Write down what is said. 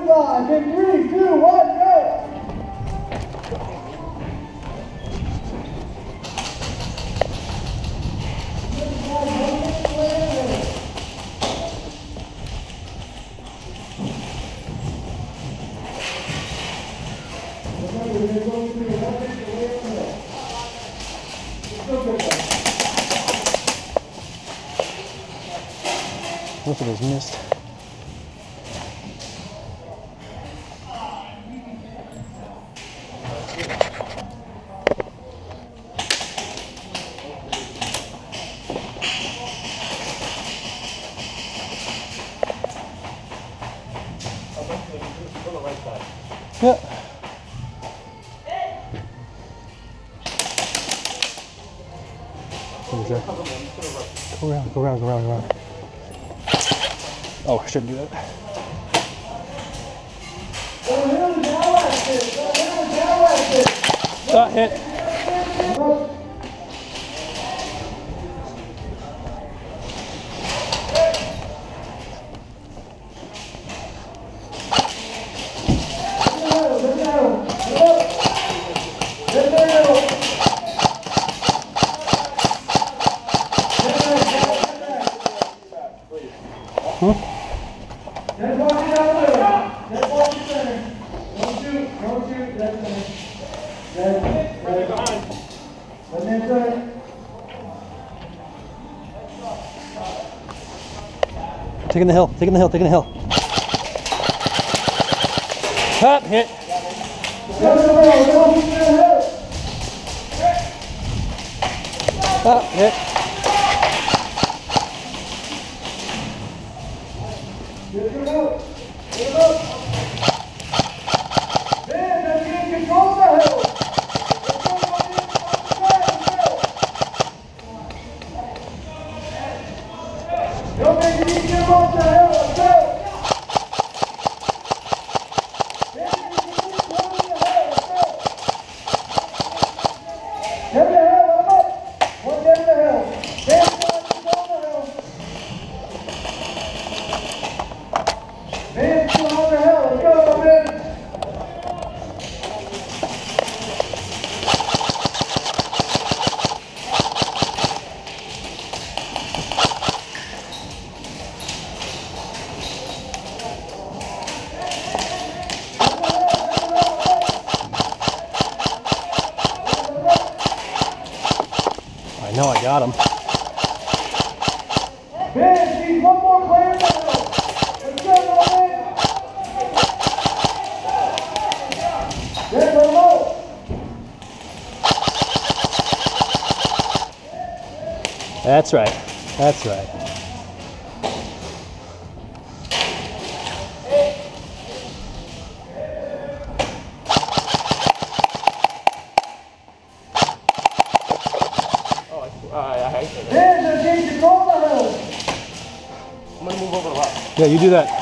5 in 3, 2, 1, go! Most of those missed. Yeah. What is that? Go around, go around, go around, go around. Oh, I shouldn't do that. Got hit. Taking the hill, taking the hill, taking the hill. Up, hit. Up, hit. I know I got him. Ben, need one more player in the middle. Let's go, Ben. Ben, go low. That's right. That's right. Ben, just need to control the hill. I'm gonna move over a lot. Yeah, you do that.